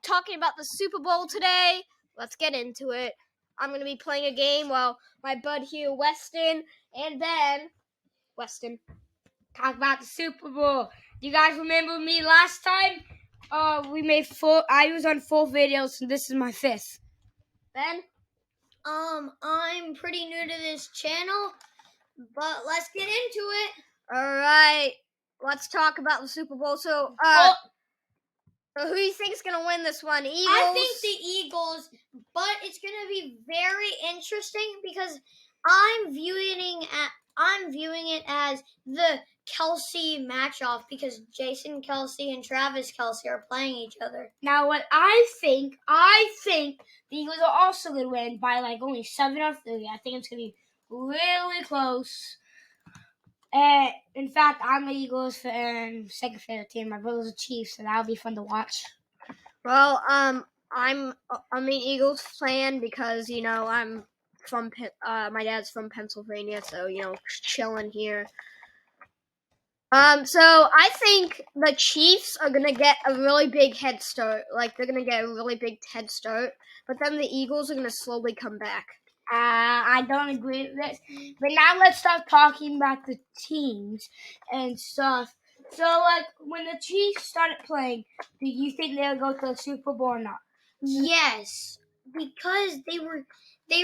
talking about the Super Bowl today. Let's get into it. I'm going to be playing a game while my bud here, Weston, and Ben, Weston, talk about the Super Bowl. Do you guys remember me last time? We made 4. I was on 4 videos, and this is my 5th. Ben? I'm pretty new to this channel, but let's get into it. All right. Let's talk about the Super Bowl. So, who do you think is going to win this one? Eagles? I think the Eagles, but it's going to be very interesting because I'm viewing it as the Kelce matchup because Jason Kelce and Travis Kelce are playing each other. Now, what I think the Eagles are also going to win by only 7 or 3. I think it's going to be really close. In fact, I'm the Eagles fan, second favorite team. My brother's a Chiefs, so that'll be fun to watch. Well, I'm an Eagles fan because I'm from my dad's from Pennsylvania, so chilling here. So I think the Chiefs are gonna get a really big head start. They're gonna get a really big head start, but then the Eagles are gonna slowly come back. I don't agree with this. But now let's start talking about the teams and stuff. So, when the Chiefs started playing, do you think they'll go to the Super Bowl or not? Yes, because they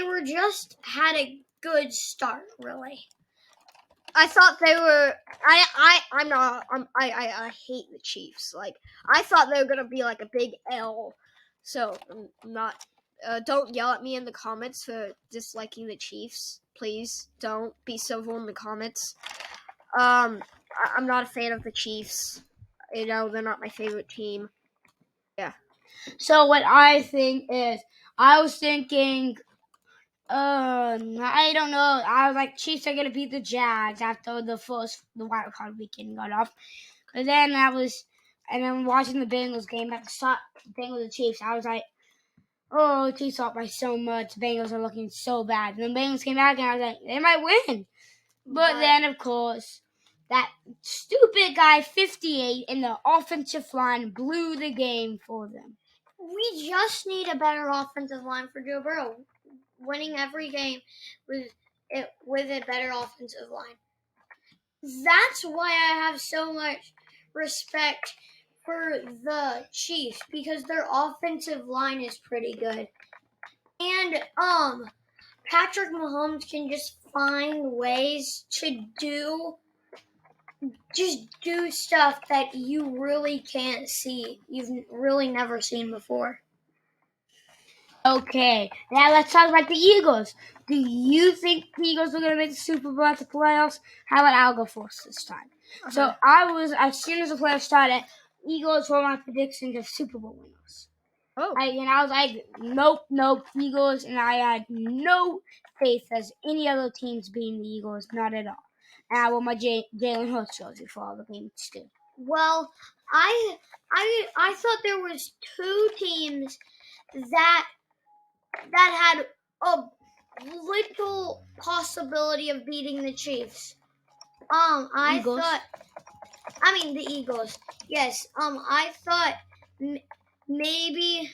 were just had a good start, really. I thought they were. I hate the Chiefs. I thought they were gonna be like a big L. So I'm not. Don't yell at me in the comments for disliking the Chiefs. Please don't be civil in the comments. I'm not a fan of the Chiefs. They're not my favorite team. Yeah. So what I think is, I was thinking, I don't know. I was like, Chiefs are gonna beat the Jags after the wild card weekend got off. And then watching the Bengals game at the start, Bengals and Chiefs. I was like, oh, Chiefs up by so much. The Bengals are looking so bad. And the Bengals came back, and I was like, they might win. But then, of course, that stupid guy, 58, in the offensive line blew the game for them. We just need a better offensive line for Joe Burrow. Winning every game with a better offensive line. That's why I have so much respect for the Chiefs because their offensive line is pretty good. And Patrick Mahomes can just find ways to do stuff that you really can't see. You've really never seen before. Okay, now let's talk about the Eagles. Do you think the Eagles are going to make the Super Bowl at the playoffs? How about I'll go first this time? Uh-huh. So as soon as the playoffs started, Eagles were my predictions of Super Bowl winners. Oh. I was like, nope, Eagles, and I had no faith as any other teams beating the Eagles, not at all. And I wore my Jalen Hurts jersey for all the games too. Well, I thought there was 2 teams that had a little possibility of beating the Chiefs. The Eagles. Yes. I thought maybe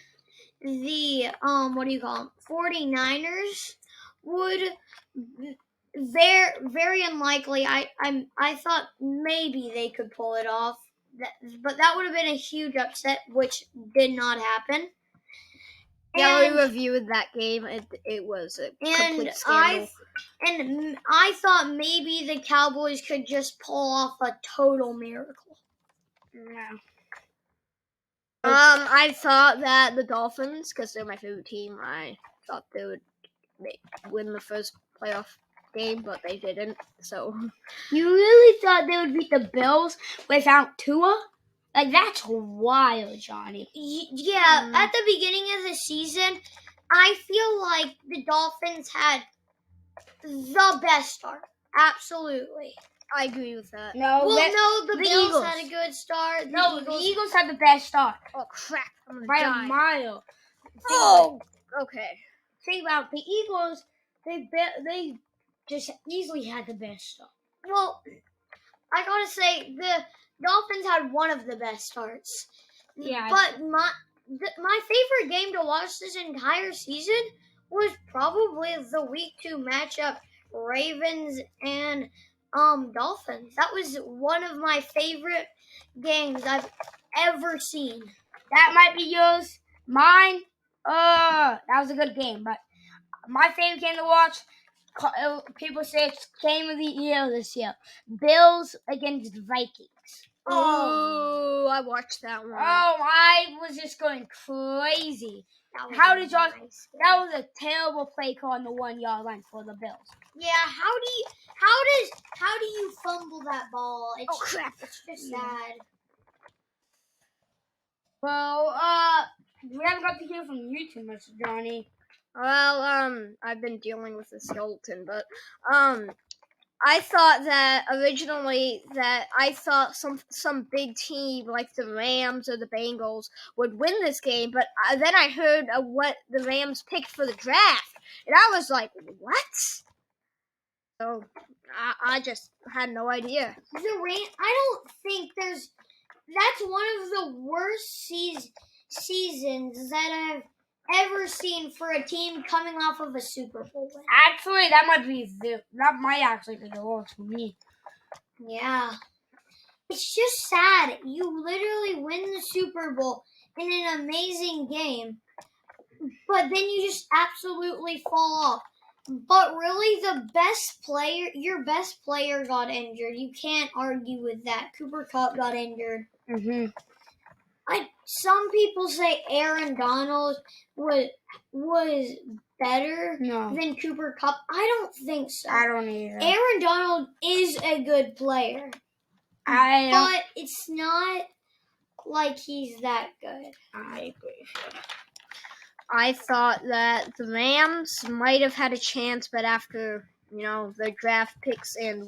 the 49ers would. Very unlikely. I thought maybe they could pull it off, but that would have been a huge upset, which did not happen. Yeah, we reviewed that game. It was a complete scandal. I thought maybe the Cowboys could just pull off a total miracle. No. I thought that the Dolphins, because they're my favorite team, I thought they would win the first playoff game, but they didn't. So you really thought they would beat the Bills without Tua? That's wild, Johnny. Yeah, at the beginning of the season, I feel like the Dolphins had the best start. Absolutely. I agree with that. The Bills Eagles had a good start. The Eagles had the best start. Oh, crap. By a mile. Okay. Think about the Eagles. They just easily had the best start. Well, I gotta say, the Dolphins had one of the best starts. Yeah. But my favorite game to watch this entire season was probably the week 2 matchup, Ravens and Dolphins. That was one of my favorite games I've ever seen. That might be yours. Mine, that was a good game. But my favorite game to watch, people say it's game of the year this year. Bills against Vikings. Oh, I watched that one. Oh, I was just going crazy. That was How a did y'all? nice game. That was a terrible play call on the 1 yard line for the Bills. Yeah, how do you fumble that ball? Oh crap! It's just sad. Well, we haven't got to hear from you too much, Johnny. Well, I've been dealing with the skeleton, but I thought that originally that I thought some big team like the Rams or the Bengals would win this game, but then I heard what the Rams picked for the draft, and I was like, what? So I just had no idea. I don't think that's one of the worst seasons that I've ever seen for a team coming off of a Super Bowl win. Actually, that might actually be the worst for me. Yeah. It's just sad. You literally win the Super Bowl in an amazing game, but then you just absolutely fall off. But really, your best player got injured. You can't argue with that. Cooper Kupp got injured. Mm-hmm. Some people say Aaron Donald was better than Cooper Kupp. I don't think so. I don't either. Aaron Donald is a good player, but it's not like he's that good. I agree. I thought that the Rams might have had a chance, but after the draft picks and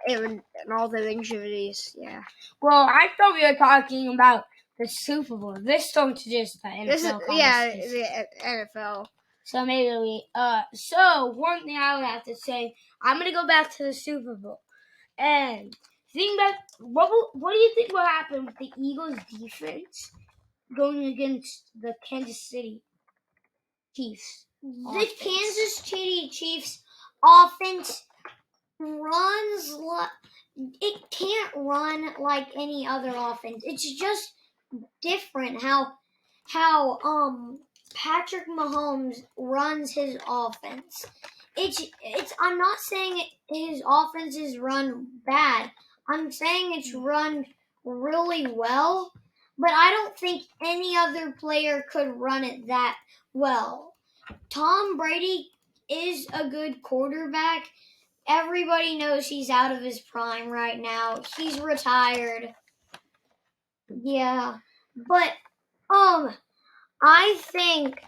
and all their injuries, yeah. Well, I thought we were talking about the Super Bowl. This don't just the NFL. The NFL. So maybe so one thing I would have to say, I'm gonna go back to the Super Bowl and think about what do you think will happen with the Eagles defense going against the Kansas City Chiefs? The Kansas City Chiefs offense it can't run like any other offense. It's just different how Patrick Mahomes runs his offense. I'm not saying his offense is run bad. I'm saying it's run really well, but I don't think any other player could run it that well. Tom Brady is a good quarterback. Everybody knows he's out of his prime right now. He's retired. Yeah. But I think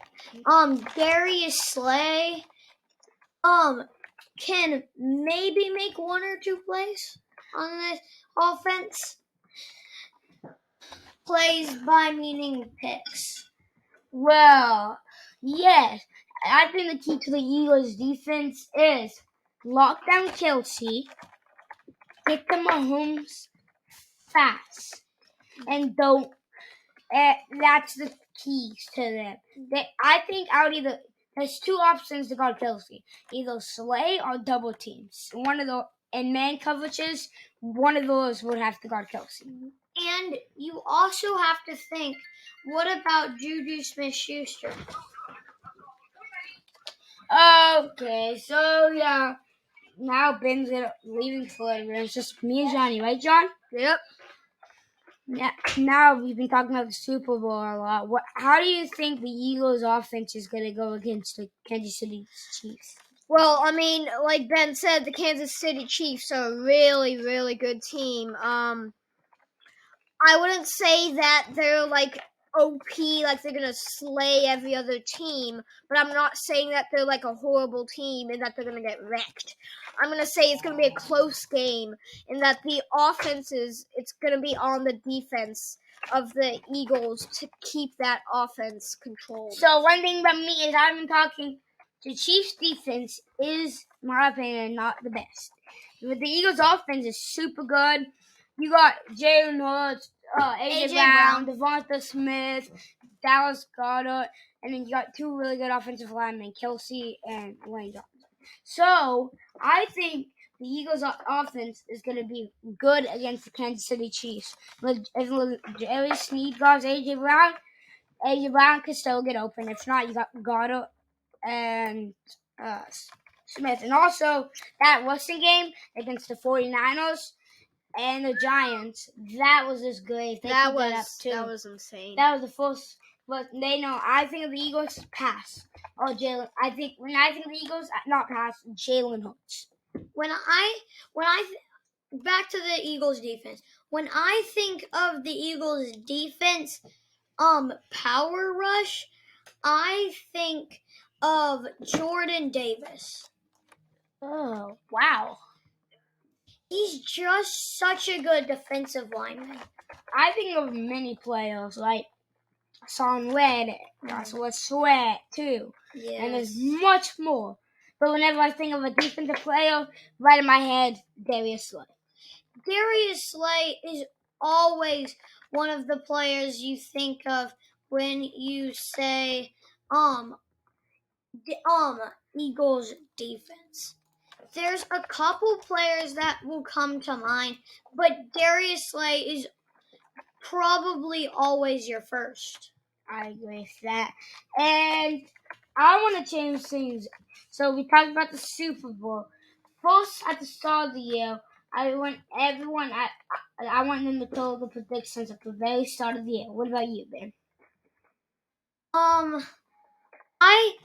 Darius Slay can maybe make 1 or 2 plays on this offense. Plays by meaning picks. Well, yes. I think the key to the Eagles defense is lock down Kelsey, get the Mahomes fast, and don't. That's the keys to them. I think there's 2 options to guard Kelsey: either Slay or double teams. One of the and man coverages. One of those would have to guard Kelsey. And you also have to think, what about Juju Smith-Schuster? Okay, so yeah. Now Ben's leaving for it. It's just me and Johnny, right, John? Yep. Now we've been talking about the Super Bowl a lot. How do you think the Eagles' offense is going to go against the Kansas City Chiefs? Well, I mean, like Ben said, the Kansas City Chiefs are a really, really good team. I wouldn't say that they're like OP, like they're gonna slay every other team, but I'm not saying that they're like a horrible team and that they're gonna get wrecked. I'm gonna say it's gonna be a close game and that the it's gonna be on the defense of the Eagles to keep that offense controlled. So one thing about me is I've been talking, the Chiefs defense is, in my opinion, not the best. But the Eagles offense is super good. You got Jalen Hurts, AJ Brown, Devonta Smith, Dallas Goedert, and then you got two really good offensive linemen, Kelsey and Lane Johnson. So I think the Eagles' offense is going to be good against the Kansas City Chiefs. If Jerry Sneed guards AJ Brown could still get open. If not, you got Goddard and Smith. And also, that Western game against the 49ers and the Giants, that was just great. They That keep that up, was too. that was insane. That was the first, but they know. I think the Eagles pass. Oh, Jalen. I think the Eagles not pass. Jalen Hurts. Back to the Eagles defense. When I think of the Eagles defense, power rush, I think of Jordan Davis. Oh, wow. He's just such a good defensive lineman. I think of many players like Son Red, Joshua Sweat too, Yes. and there's much more. But whenever I think of a defensive player, right in my head, Darius Slay. Darius Slay is always one of the players you think of when you say Eagles defense. There's a couple players that will come to mind, but Darius Slay is probably always your first. I agree with that. And I want to change things. So we talked about the Super Bowl. First, at the start of the year, I want them to tell the predictions at the very start of the year. What about you, Ben? I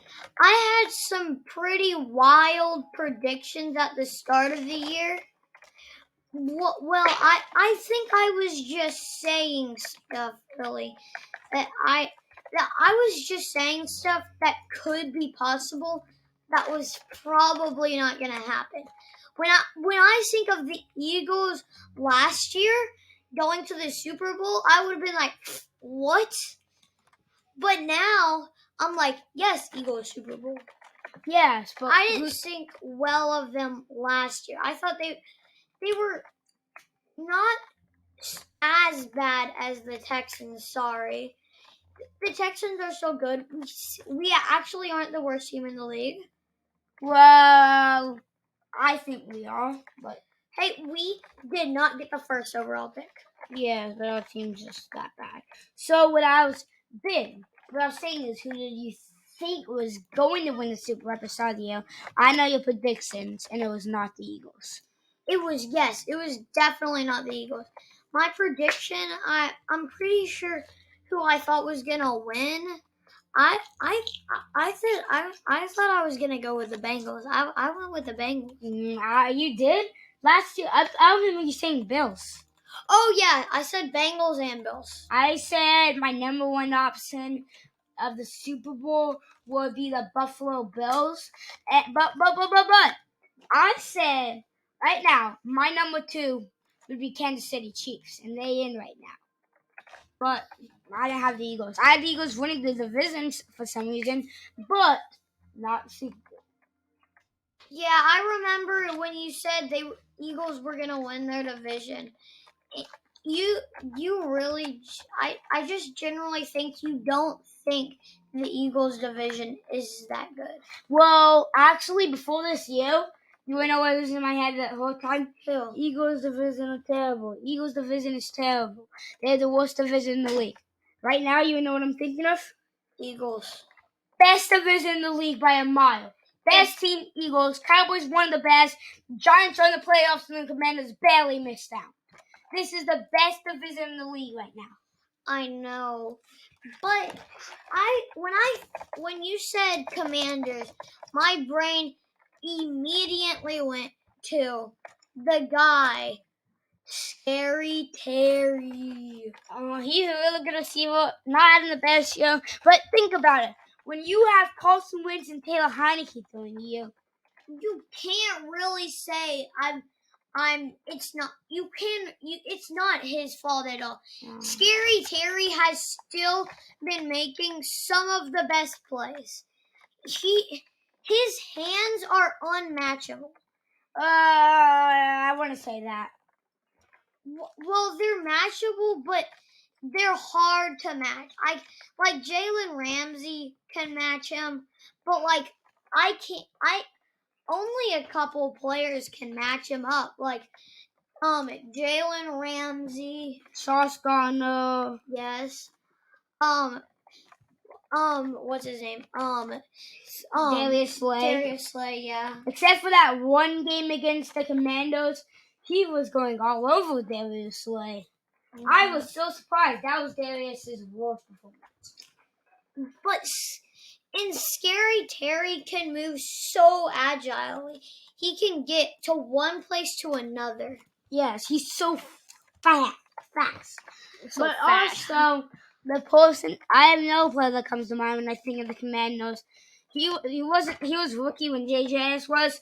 had some pretty wild predictions at the start of the year. Well, I think I was just saying stuff, really. That I was just saying stuff that could be possible that was probably not going to happen. When I think of the Eagles last year going to the Super Bowl, I would have been like, what? But now I'm like, yes, Eagles Super Bowl. Yes, but I didn't think well of them last year. I thought they were not as bad as the Texans. Sorry. The Texans are so good. We actually aren't the worst team in the league. Well, I think we are, but hey, we did not get the first overall pick. Yeah, but our team's just that bad. So what I was saying is, who did you think was going to win the Super Bowl at the start of the year? I know your predictions, and it was not the Eagles. It was definitely not the Eagles. My prediction, I'm pretty sure who I thought was gonna win. I thought I was gonna go with the Bengals. I went with the Bengals. You did last year. I remember you saying Bills. Oh yeah, I said Bengals and Bills. I said my number one option of the Super Bowl would be the Buffalo Bills. But I said right now my number two would be Kansas City Chiefs, and they in right now. But I didn't have the Eagles. I had the Eagles winning the divisions for some reason, but not Super Bowl. Yeah, I remember when you said Eagles were gonna win their division. You really, I just generally think you don't think the Eagles division is that good. Well, actually, before this year, you know what was in my head that whole time? Who? Eagles division are terrible. Eagles division is terrible. They're the worst division in the league. Right now, you know what I'm thinking of? Eagles. Best division in the league by a mile. Best team, Eagles. Cowboys one of the best. Giants are in the playoffs, and the Commanders barely missed out. This is the best division in the league right now. I know, but when you said Commanders, my brain immediately went to the guy, Scary Terry. He's a really good receiver, not having the best year. But think about it. When you have Carson Wentz and Taylor Heineke throwing you can't really say it's not his fault at all. Scary Terry has still been making some of the best plays. His hands are unmatchable. I want to say that. Well, they're matchable, but they're hard to match. Like Jalen Ramsey can match him, but like I can't. Only a couple players can match him up. Like Jalen Ramsey, Sauce Gardner. yes. What's his name? Darius Slay. Darius Slay, yeah. Except for that one game against the Commandos, he was going all over Darius Slay. I was so surprised. That was Darius's worst performance. But and Scary Terry can move so agilely. He can get to one place to another. Yes, he's so fast. So But fast. also, the person, I have no player that comes to mind when I think of the Commandos. He was rookie when JJS was.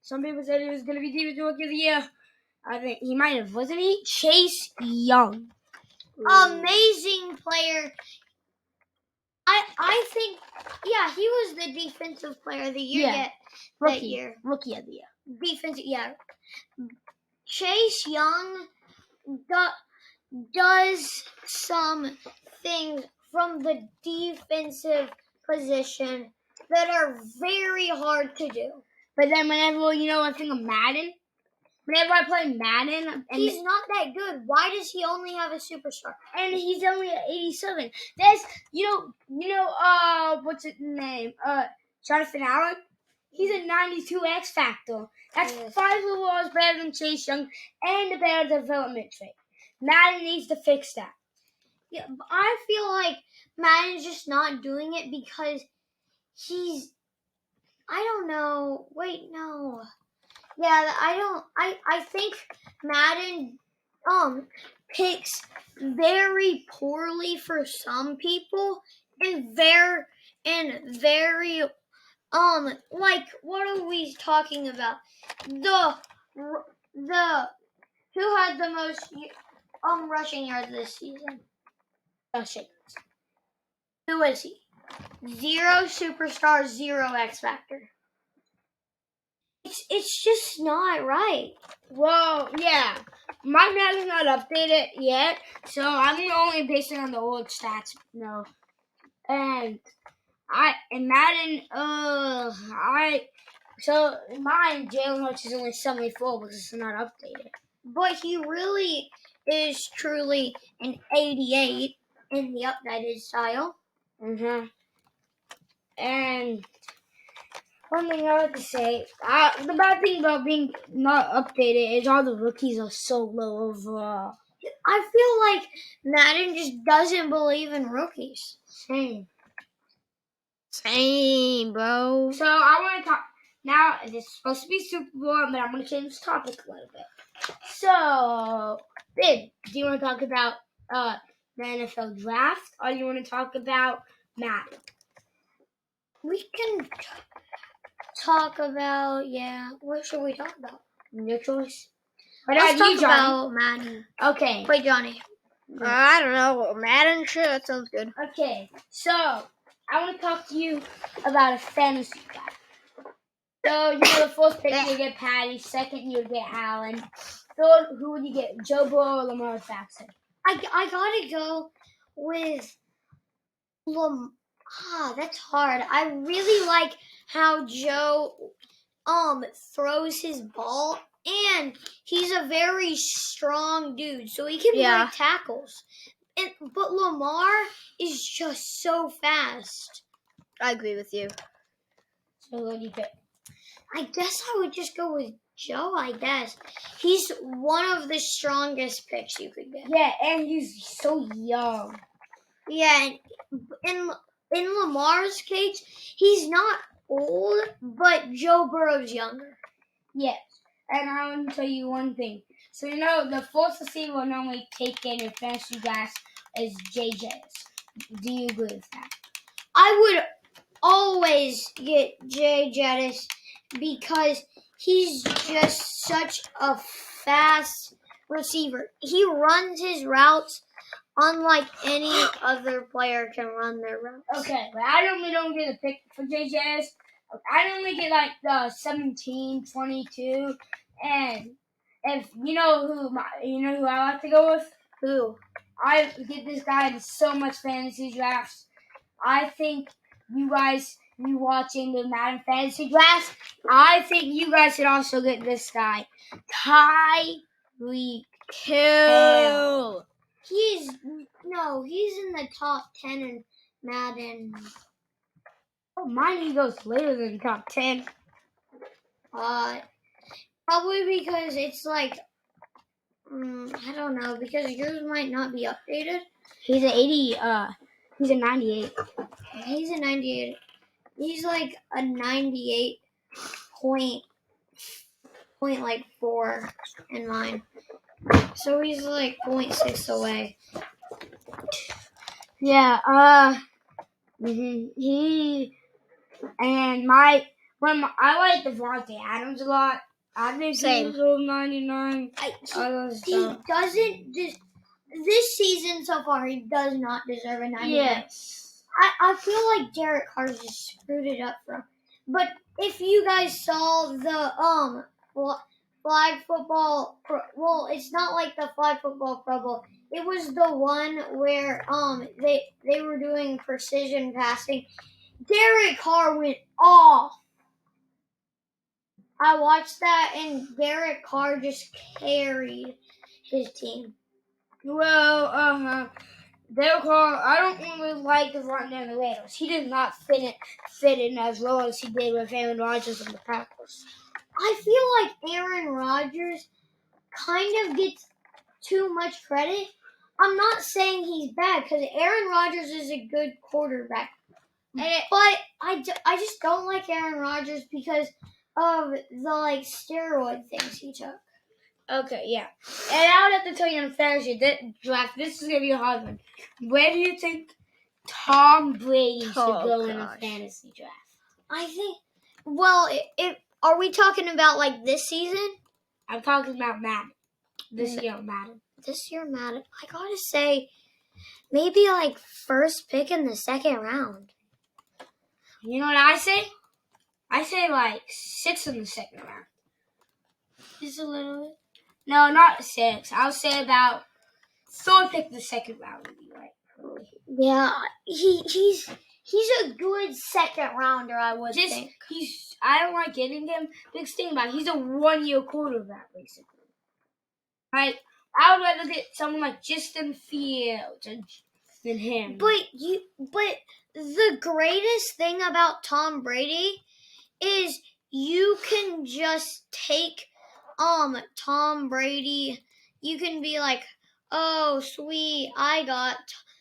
Some people said he was going to be Defensive Rookie of the Year. I think he might have, wasn't he? Chase Young. Amazing player. I think, yeah, he was the Defensive Player of the Year that year. Rookie of the Year. Defensive, yeah. Chase Young does some things from the defensive position that are very hard to do. But then whenever, I think of Madden. Whenever I play Madden, and he's not that good. Why does he only have a superstar? And he's only at 87. There's, what's his name? Jonathan Allen. He's a 92 X Factor. That's 5 levels better than Chase Young and a better development trait. Madden needs to fix that. Yeah, but I feel like Madden's just not doing it because I don't know. Wait, no. Yeah, I think Madden picks very poorly for some people and very like what are we talking about? The who had the most rushing yards this season? Rushing. Who is he? 0 superstar, 0 X Factor. It's just not right. Well, yeah. My Madden's not updated yet, so I'm only basing on the old stats. No. And Madden, so mine, Jalen Hurts is only 74 because it's not updated. But he really is truly an 88 in the updated style. Mm-hmm. And one thing I like to say, the bad thing about being not updated is all the rookies are so low overall. I feel like Madden just doesn't believe in rookies. Same, bro. So I want to talk, now this is supposed to be Super Bowl, but I'm going to change the topic a little bit. So, Bib, do you want to talk about the NFL draft, or do you want to talk about Madden? We can talk about, what should we talk about? Your choice. Let's talk about Madden. Okay. Wait, Johnny. I don't know. Madden, sure, that sounds good. Okay, so I want to talk to you about a fantasy draft. So, the first pick you get Patty, second you get Allen, third, who would you get, Joe Burrow or Lamar Jackson? I gotta go with Lamar. That's hard. I really like how Joe throws his ball, and he's a very strong dude, so he can break tackles. But Lamar is just so fast. I agree with you. So what do you pick? I guess I would just go with Joe, I guess. He's one of the strongest picks you could get. Yeah, and he's so young. Yeah, and in Lamar's case, he's not old, but Joe Burrow's younger. Yes, and I want to tell you one thing. So, the first receiver normally taken in fantasy drafts is JJ's. Do you agree with that? I would always get Jay Jettis because he's just such a fast receiver. He runs his routes unlike any other player can run their routes. Okay, but I normally don't get a pick for JJ's. I normally get like the 17, 22, and if who I like to go with? Who? I get this guy in so much fantasy drafts. I think you guys be watching the Madden fantasy drafts. I think you guys should also get this guy, Tyreek Hill. He's in the top 10 in Madden. Oh, mine goes later than top 10. Probably because it's like, I don't know, because yours might not be updated. He's an 80. He's a 98. He's a 98. He's like a 98 point like 4 in mine. So he's like 0.6 away. Yeah. He and I like Devontae Adams a lot. I think Same. he's over 99. He doesn't. This season so far, he does not deserve a 99. Yes. I feel like Derek Carr just screwed it up for him. But if you guys saw the flag football, well, it's not like the flag football Pro Bowl. It was the one where they were doing precision passing. Derek Carr went off. I watched that, and Derek Carr just carried his team. Well, Derek Carr, I don't really like the run down the Raiders. He did not fit in as well as he did with Aaron Rodgers and the Packers. I feel like Aaron Rodgers kind of gets too much credit. I'm not saying he's bad because Aaron Rodgers is a good quarterback. But I just don't like Aaron Rodgers because of the steroid things he took. Okay, yeah. And I would have to tell you on fantasy draft, this is going to be a hard one. Where do you think Tom Brady should go in a fantasy draft? I think, are we talking about this season? I'm talking about Madden. This year Madden. This year Madden. I gotta say, maybe first pick in the second round. You know what I say? I say 6 in the second round. Just a little bit. No, not 6. I'll say about 4th pick the second round would be right. Yeah, he's a good second rounder, I would think. I don't like getting him. Big thing about it, he's a 1-year quarterback basically. I would rather get someone like Justin Fields than him. But the greatest thing about Tom Brady is you can just take Tom Brady. You can be like, oh sweet, I got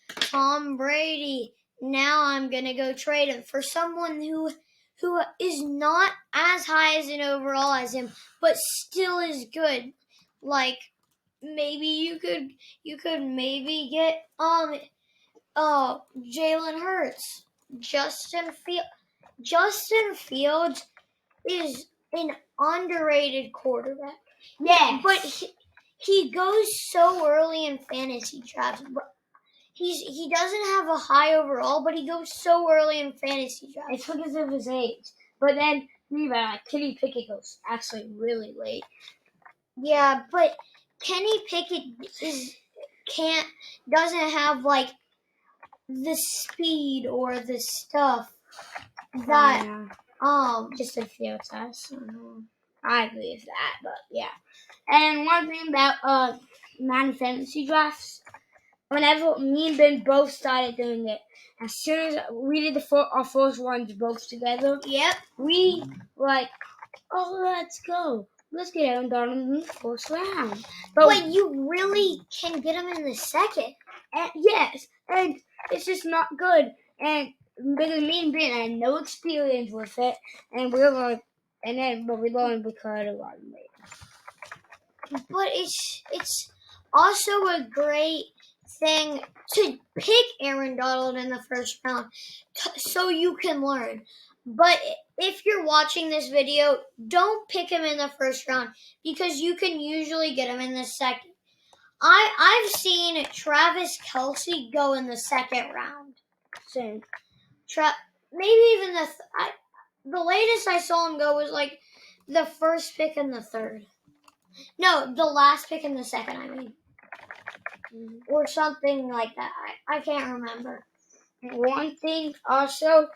Tom Brady. Now I'm gonna go trade him for someone who is not as high as an overall as him, but still is good. Maybe you could maybe get Jalen Hurts. Justin Fields is an underrated quarterback. Yeah, but he goes so early in fantasy drafts. But he doesn't have a high overall, but he goes so early in fantasy drafts. It's because of his age. But then Kenny Pickett goes actually really late. Yeah, but Kenny Pickett doesn't have the speed or the stuff that Justin Fields has. I agree with that, but yeah. And one thing about Madden fantasy drafts, whenever me and Ben both started doing it, as soon as we did our first ones both together, we let's go. Let's get Aaron Donald in the first round. But you really can get him in the second. Yes, and it's just not good. And because me and Ben had no experience with it, and we learned because of our later. But it's also a great thing to pick Aaron Donald in the first round so you can learn. But if you're watching this video, don't pick him in the first round because you can usually get him in the second. I've seen Travis Kelce go in the second round. Same. Maybe even the latest I saw him go was the first pick in the third. No, the last pick in the second, I mean. or something like that. I can't remember. One thing also,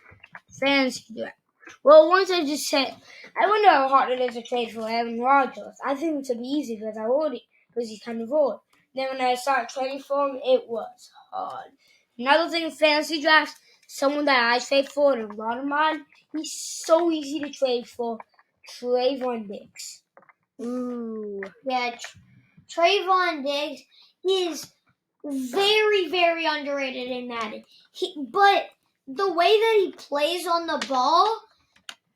fantasy draft. Well, once I just said, I wonder how hard it is to trade for Aaron Rodgers. I think it's gonna be easy because he's kind of old. Then when I started trading for him, it was hard. Another thing in fantasy drafts, someone that I trade for and a lot of mine, he's so easy to trade for, Trayvon Diggs. Ooh. Yeah, Trayvon Diggs is very, very underrated in Madden. But the way that he plays on the ball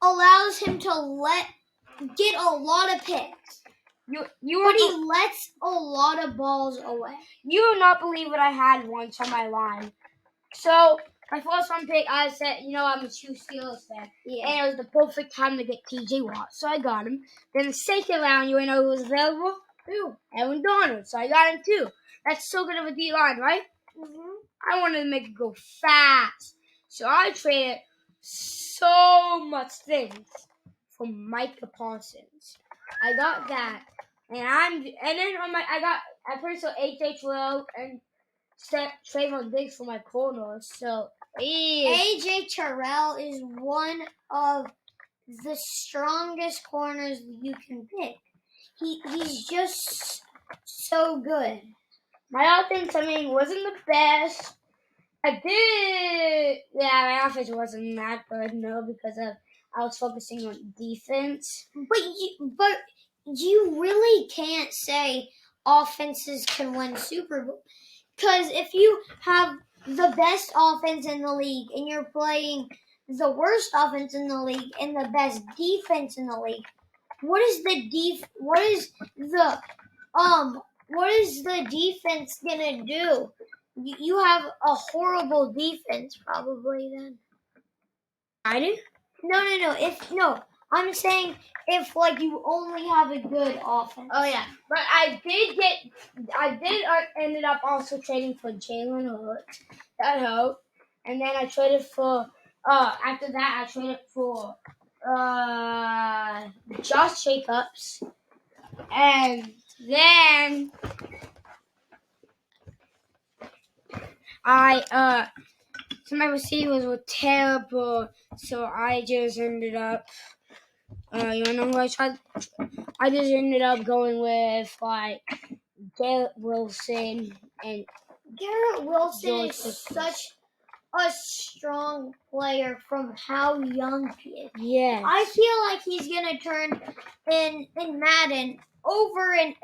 allows him to get a lot of picks. But he lets a lot of balls away. You will not believe what I had once on my line. So my first round pick, I said, I'm a true Steelers fan. Yeah. And it was the perfect time to get TJ Watt. So I got him. Then the second round, you know who was available? Who? Aaron Donald. So I got him too. That's so good of a D-line, right? I wanted to make it go fast. So I traded so much things for Micah Parsons. I got that. And then I purchased AJ Terrell and Trayvon Diggs for my corners. So AJ Terrell is one of the strongest corners you can pick. He's just so good. My offense, wasn't the best. My offense wasn't that good, no, because I was focusing on defense. But you really can't say offenses can win Super Bowl. Because if you have the best offense in the league and you're playing the worst offense in the league and the best defense in the league, what is the defense gonna do? You have a horrible defense probably then. I do? No. I'm saying if you only have a good offense. Oh yeah, but I ended up also trading for Jalen Hurts. That helped, and then I traded for. After that, I traded for Josh Jacobs, and then some of my receivers were terrible, so I just ended up. You know who I tried? I just ended up going with Garrett Wilson and Garrett Wilson George is such a strong player from how young he is. Yes. I feel like he's gonna turn in Madden over a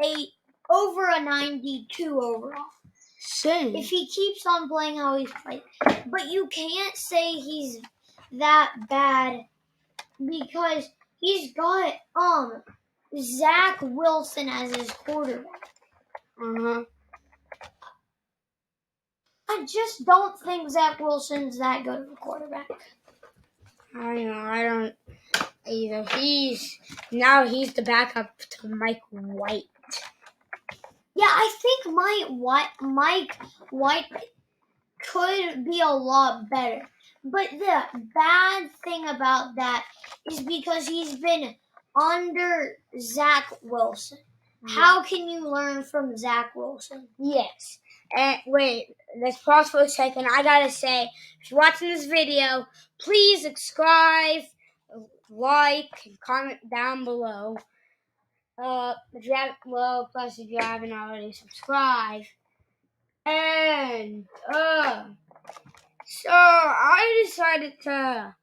92 overall. Same. If he keeps on playing how he's playing. But you can't say he's that bad because he's got Zach Wilson as his quarterback. I just don't think Zach Wilson's that good of a quarterback. I know. I don't either. He's the backup to Mike White. Yeah, I think Mike White could be a lot better. But the bad thing about that is because he's been under Zach Wilson. Yeah. How can you learn from Zach Wilson? Yes. And wait, let's pause for a second. I gotta say, if you're watching this video, please subscribe, like, and comment down below. If you haven't already subscribed. And so I decided to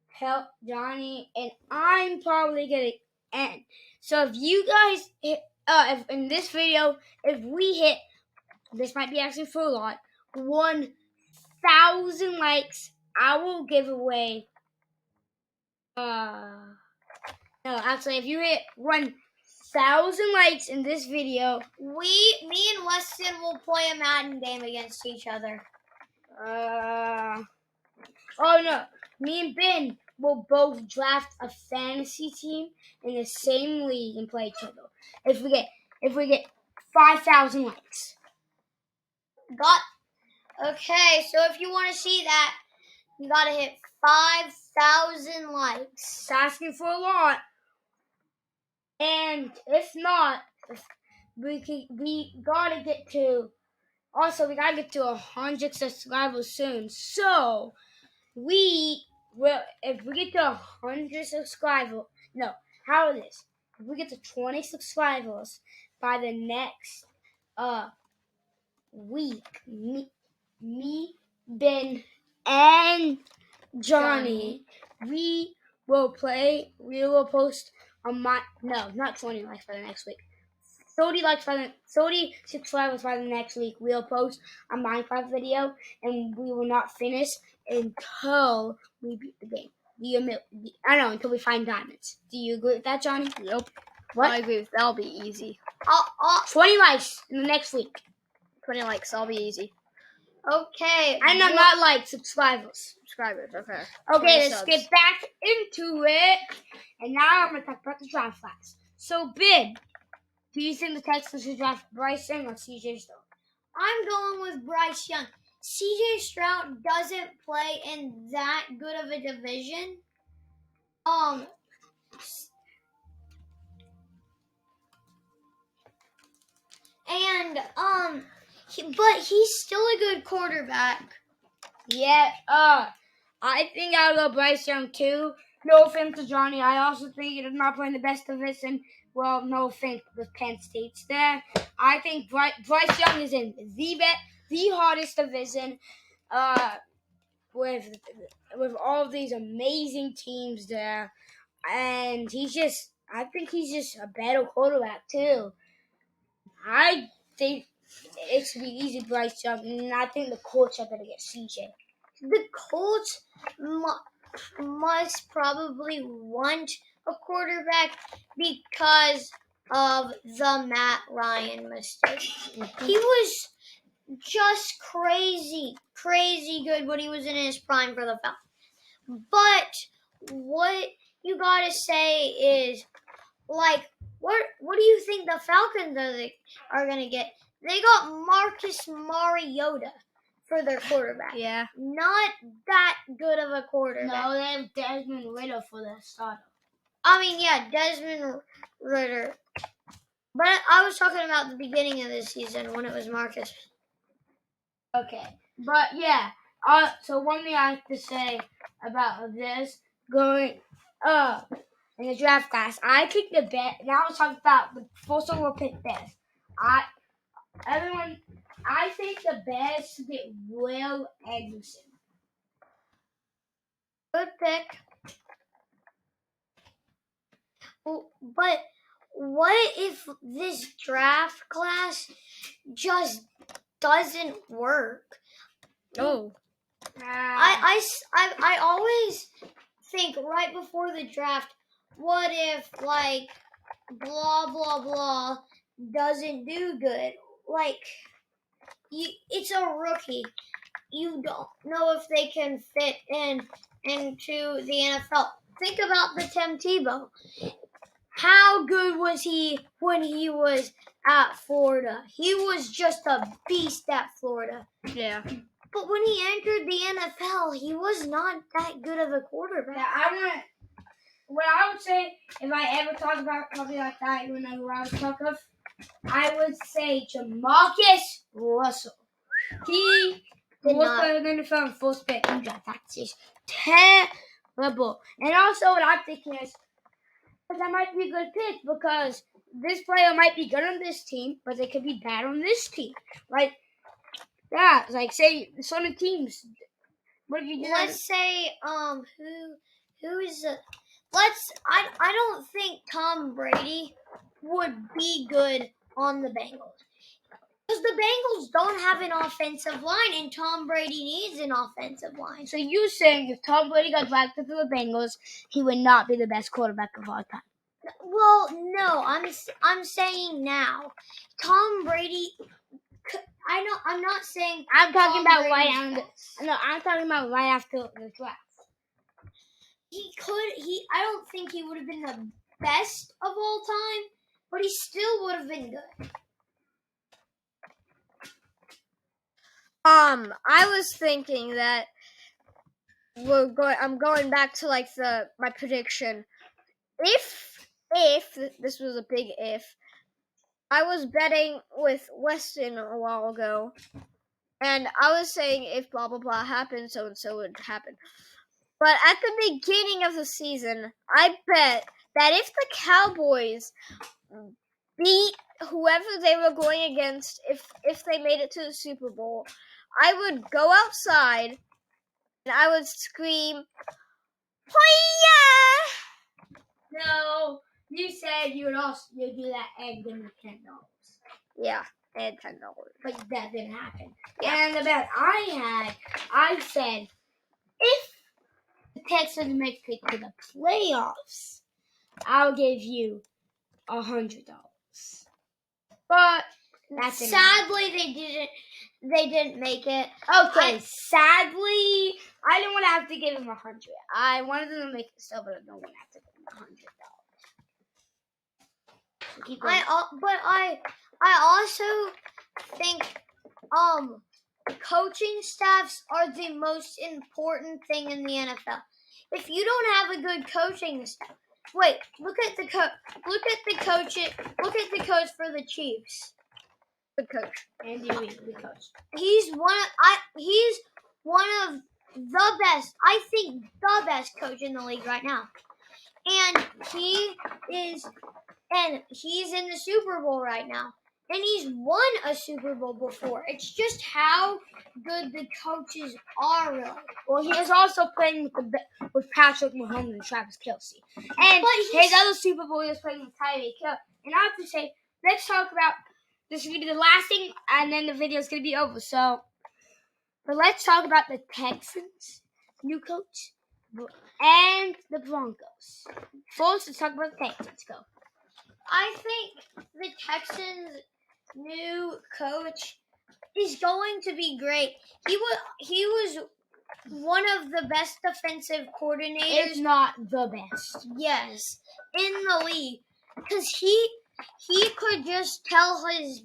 help Johnny, and I'm probably gonna end. So if you guys hit, if in this video, if we hit, this might be asking for a lot, 1,000 likes, I will give away. No, actually, if you hit 1,000 likes in this video, me and Weston will play a Madden game against each other. Oh no, me and Ben will both draft a fantasy team in the same league and play each other. If we get 5,000 likes. Okay, so if you want to see that, you gotta hit 5,000 likes. It's asking for a lot. And if not, we gotta get to Also, we gotta get to 100 subscribers soon. So, we will, if we get to 100 subscribers, no, how it is? If we get to 20 subscribers by the next week, me, Ben, and Johnny, we will post on my, no, not 20 likes by the next week. 30 subscribers by the next week. We'll post a Minecraft video, and we will not finish until we beat the game. I don't know, until we find diamonds. Do you agree with that, Johnny? Nope. What? I agree with that'll be easy. 20 likes in the next week. 20 likes, that'll be easy. Okay. And not likes, subscribers. Subscribers, okay. Okay, 20 let's subs. get back into it. And now I'm going to talk about the draft class. So, Ben, do you think the Texans should draft Bryce Young or CJ Stroud? I'm going with Bryce Young. CJ Stroud doesn't play in that good of a division. But he's still a good quarterback. Yeah, I think I'll go Bryce Young too. No offense to Johnny. I also think he's not playing the best division. Well, no offense with Penn State's there. I think Bryce Young is in the hardest division, with all of these amazing teams there, and I think he's just a better quarterback too. I think it should be easy Bryce Young, and I think the Colts are going to get CJ. The Colts must probably want a quarterback because of the Matt Ryan mistake. He was just crazy good when he was in his prime for the Falcons. But what you gotta say is, like, what do you think the Falcons are gonna get? They got Marcus Mariota for their quarterback. Yeah. Not that good of a quarterback. No, they have Desmond Ritter for their starter. I mean, yeah, Desmond Ritter. But I was talking about the beginning of the season when it was Marcus. Okay, but yeah. So one thing I have to say about this going in the draft class, I think the best. Now let's talk about the first overall pick best. I think the best to get Will Anderson. Good pick. But what if this draft class just doesn't work? Oh. I always think right before the draft, what if, like, blah blah blah doesn't do good? Like, it's a rookie. You don't know if they can fit into the NFL. Think about the Tim Tebow. How good was he when he was at Florida? He was just a beast at Florida. Yeah. But when he entered the NFL, he was not that good of a quarterback. Yeah, what I would say if I ever talk about something like that, you know who I would talk of? I would say Jamarcus Russell. He was playing in the NFL in full spit and draft. That's just terrible. And also what I'm thinking is, that might be a good pick because this player might be good on this team, but they could be bad on this team. Like, yeah, like say some of the teams. What if you do? Let's say who is I don't think Tom Brady would be good on the Bengals. Because the Bengals don't have an offensive line, and Tom Brady needs an offensive line. So you saying if Tom Brady got drafted to the Bengals, he would not be the best quarterback of all time? Well, no, I'm saying now, Tom Brady. I'm not saying. I'm talking Tom about Brady's right after. best. No, I'm talking about right after the draft. I don't think he would have been the best of all time, but he still would have been good. I was thinking that I'm going back to like my prediction. If this was a big if, I was betting with Weston a while ago, and I was saying if blah blah blah happened, so and so would happen. But at the beginning of the season, I bet that if the Cowboys beat whoever they were going against, if they made it to the Super Bowl, I would go outside and I would scream, "Hoya!" No, you said you'd do that and give me $10. Yeah, and $10. But that didn't happen. Yeah. And the bet I said if the Texans make it to the playoffs, I'll give you $100. But that didn't happen. Sadly, they didn't make it. Okay, sadly, I didn't want to have to give him $100. I wanted them to make it still, but I don't want to have to give him $100. I also think coaching staffs are the most important thing in the NFL. If you don't have a good coaching staff, look at the coach for the Chiefs. Good coach. Andy Reid, the coach. He's one of the best. I think the best coach in the league right now, and he's in the Super Bowl right now. And he's won a Super Bowl before. It's just how good the coaches are, really. Well, he is also playing with Patrick Mahomes and Travis Kelce. And his other Super Bowl, he was playing with Tyreek Hill. And I have to say, let's talk about, this is going to be the last thing, and then the video is going to be over. But let's talk about the Texans' new coach and the Broncos. First, let's talk about the Texans. Go. I think the Texans' new coach is going to be great. He was one of the best defensive coordinators. If not the best. Yes, in the league, because he could just tell and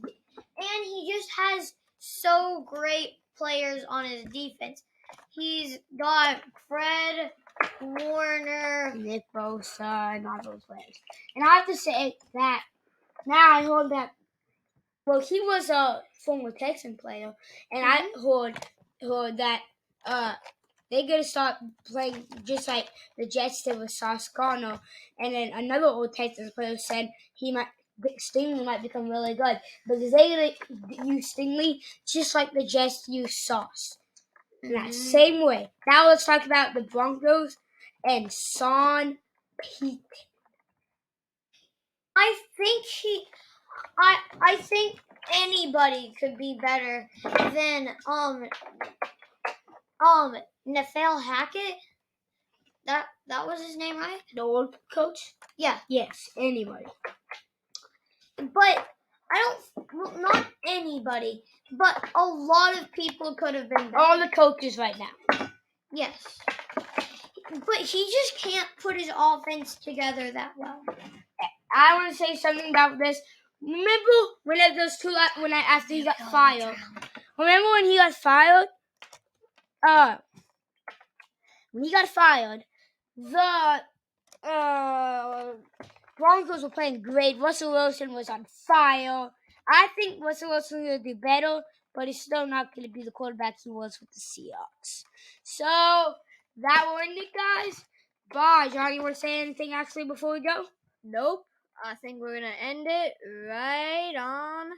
he just has so great players on his defense. He's got Fred Warner, Nick Bosa, and all those players. And I have to say that now I heard that. Well, he was a former Texan player, and I heard that they're gonna start playing just like the Jets did with Sauce Gardner. And then another old Texans player said Stingley might become really good because they're gonna use Stingley just like the Jets use Sauce. In that same way. Now let's talk about the Broncos and Sean Payton. I think anybody could be better than Nathaniel Hackett. That was his name, right? The old coach? Yeah. Yes, anybody. But not anybody, but a lot of people could have been better. All the coaches right now. Yes. But he just can't put his offense together that well. I want to say something about this. Remember when after he got fired? Remember when he got fired? When he got fired, the Broncos were playing great. Russell Wilson was on fire. I think Russell Wilson will do better, but he's still not going to be the quarterback he was with the Seahawks. So that will end it, guys. Bye. Johnny, you want to say anything actually before we go? Nope. I think we're going to end it right on